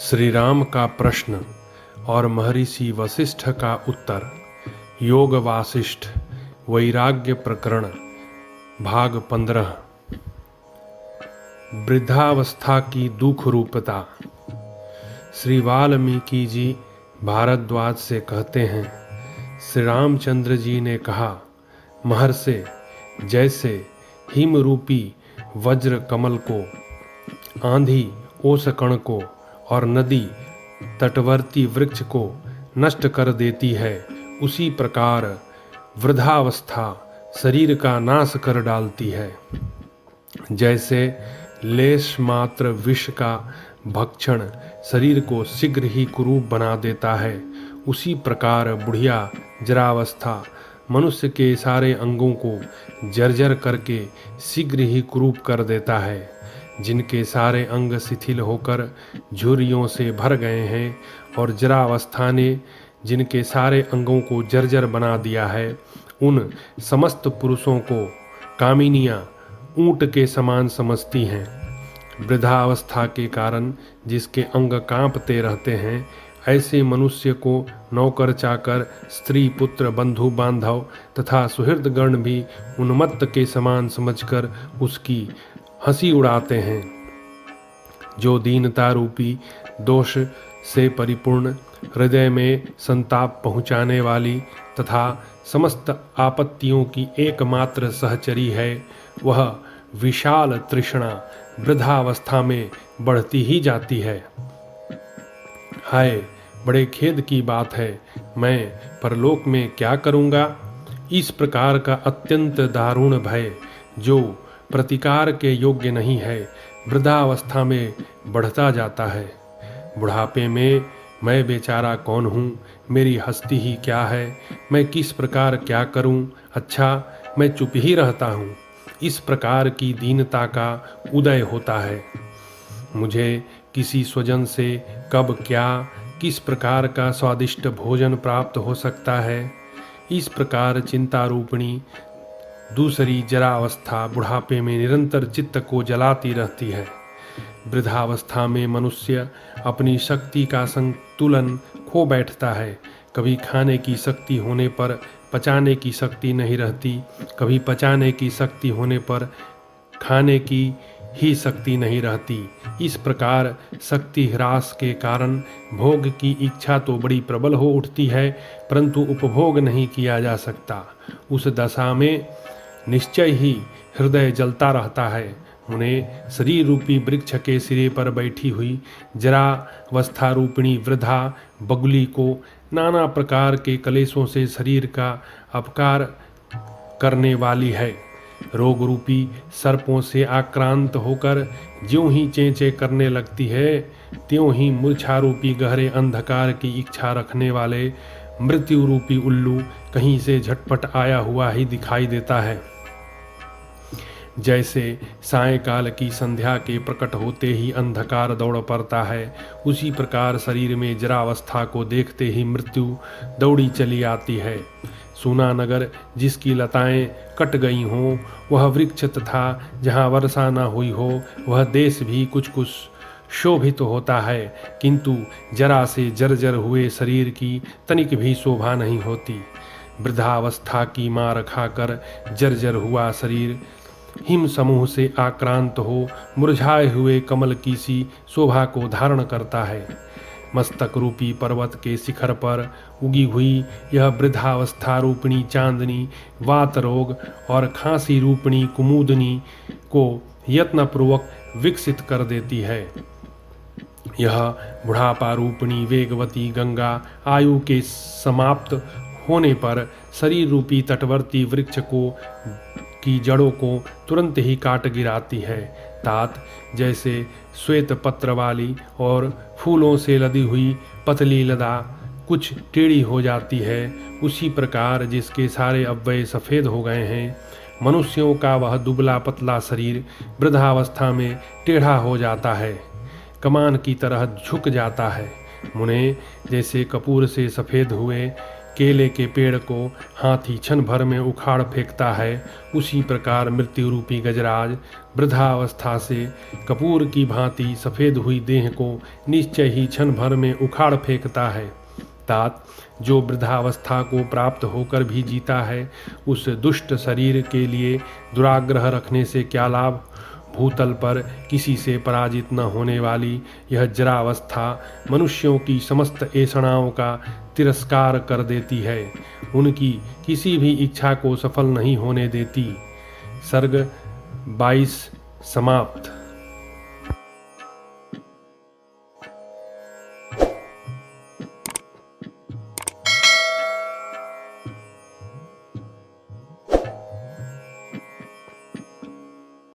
श्री राम का प्रश्न और महर्षि वशिष्ठ का उत्तर। योग वासिष्ठ वैराग्य प्रकरण भाग 15। वृद्धावस्था की दुख रूपता। श्री वाल्मीकि जी भारद्वाज से कहते हैं, श्री रामचंद्र जी ने कहा, महर्षि, जैसे हिम रूपी वज्र कमल को, आंधी ओसकण को और नदी तटवर्ती वृक्ष को नष्ट कर देती है, उसी प्रकार वृद्धावस्था शरीर का नाश कर डालती है। जैसे लेश मात्र विष का भक्षण शरीर को शीघ्र ही कुरूप बना देता है, उसी प्रकार बुढ़िया जरावस्था मनुष्य के सारे अंगों को जर्जर करके शीघ्र ही कुरूप कर देता है। जिनके सारे अंग शिथिल होकर झुर्रियों से भर गए हैं और जरावस्था ने जिनके सारे अंगों को जर्जर बना दिया है, उन समस्त पुरुषों को कामिनियाँ ऊंट के समान समझती हैं। वृद्धावस्था के कारण जिसके अंग कांपते रहते हैं, ऐसे मनुष्य को नौकर चाकर, स्त्री पुत्र बंधु बांधव तथा सुहृदगण भी उन्मत्त के समान समझकर उसकी हंसी उड़ाते हैं। जो दीनता रूपी दोष से परिपूर्ण, हृदय में संताप पहुँचाने वाली तथा समस्त आपत्तियों की एकमात्र सहचरी है, वह विशाल तृष्णा वृद्धावस्था में बढ़ती ही जाती है। हाय, बड़े खेद की बात है, मैं परलोक में क्या करूँगा। इस प्रकार का अत्यंत दारुण भय, जो प्रतिकार के योग्य नहीं है, वृद्धावस्था में बढ़ता जाता है। बुढ़ापे में मैं बेचारा कौन हूँ, मेरी हस्ती ही क्या है, मैं किस प्रकार क्या करूँ, अच्छा मैं चुप ही रहता हूँ। इस प्रकार की दीनता का उदय होता है। मुझे किसी स्वजन से कब क्या, किस प्रकार का स्वादिष्ट भोजन प्राप्त हो सकता है, इस प्रकार चिंता रूपिणी दूसरी जरावस्था बुढ़ापे में निरंतर चित्त को जलाती रहती है। वृद्धावस्था में मनुष्य अपनी शक्ति का संतुलन खो बैठता है। कभी खाने की शक्ति होने पर पचाने की शक्ति नहीं रहती, कभी पचाने की शक्ति होने पर खाने की ही शक्ति नहीं रहती। इस प्रकार शक्ति ह्रास के कारण भोग की इच्छा तो बड़ी प्रबल हो उठती है, परंतु उपभोग नहीं किया जा सकता। उस दशा में निश्चय ही हृदय जलता रहता है। उन्हें शरीर रूपी वृक्ष के सिरे पर बैठी हुई जरावस्था रूपिणी वृद्धा बगुली को नाना प्रकार के कलेशों से शरीर का अपकार करने वाली है। रोग रूपी सर्पों से आक्रांत होकर ज्यों ही चेंचे करने लगती है, त्यों ही मूर्छा रूपी गहरे अंधकार की इच्छा रखने वाले मृत्यु रूपी उल्लू कहीं से झटपट आया हुआ ही दिखाई देता है। जैसे सायंकाल की संध्या के प्रकट होते ही अंधकार दौड़ पड़ता है, उसी प्रकार शरीर में जरावस्था को देखते ही मृत्यु दौड़ी चली आती है। सूना नगर जिसकी लताएं कट गई हों, वह वृक्ष तथा जहाँ वर्षा न हुई हो, वह देश भी कुछ कुछ शोभित होता है, किंतु जरा से जर्जर हुए शरीर की तनिक भी शोभा नहीं होती। वृद्धावस्था की मार खाकर जर्जर हुआ शरीर हिम समूह से आक्रांत हो मुरझाए हुए कमल की सी शोभा को धारण करता है। मस्तक रूपी पर्वत के शिखर पर उगी हुई यह वृद्धावस्था रूपिणी चांदनी वात रोग और खांसी रूपिणी कुमुदनी को यत्नपूर्वक विकसित कर देती है। यह बुढ़ापा रूपिणी वेगवती गंगा आयु के समाप्त होने पर शरीर रूपी तटवर्ती वृक्ष को की जड़ों को तुरंत ही काट गिराती है। तात जैसे श्वेत पत्र वाली और फूलों से लदी हुई पतली लता कुछ टेढ़ी हो जाती है, उसी प्रकार जिसके सारे अव्यय सफ़ेद हो गए हैं, मनुष्यों का वह दुबला पतला शरीर वृद्धावस्था में टेढ़ा हो जाता है, कमान की तरह झुक जाता है। मुने जैसे कपूर से सफ़ेद हुए केले के पेड़ को हाथी क्षण भर में उखाड़ फेंकता है, उसी प्रकार मृत्यु रूपी गजराज वृद्धावस्था से कपूर की भांति सफ़ेद हुई देह को निश्चय ही क्षण भर में उखाड़ फेंकता है। तात जो वृद्धावस्था को प्राप्त होकर भी जीता है, उस दुष्ट शरीर के लिए दुराग्रह रखने से क्या लाभ। भूतल पर किसी से पराजित न होने वाली यह जरावस्था मनुष्यों की समस्त ऐषणाओं का तिरस्कार कर देती है, उनकी किसी भी इच्छा को सफल नहीं होने देती। सर्ग 22 समाप्त।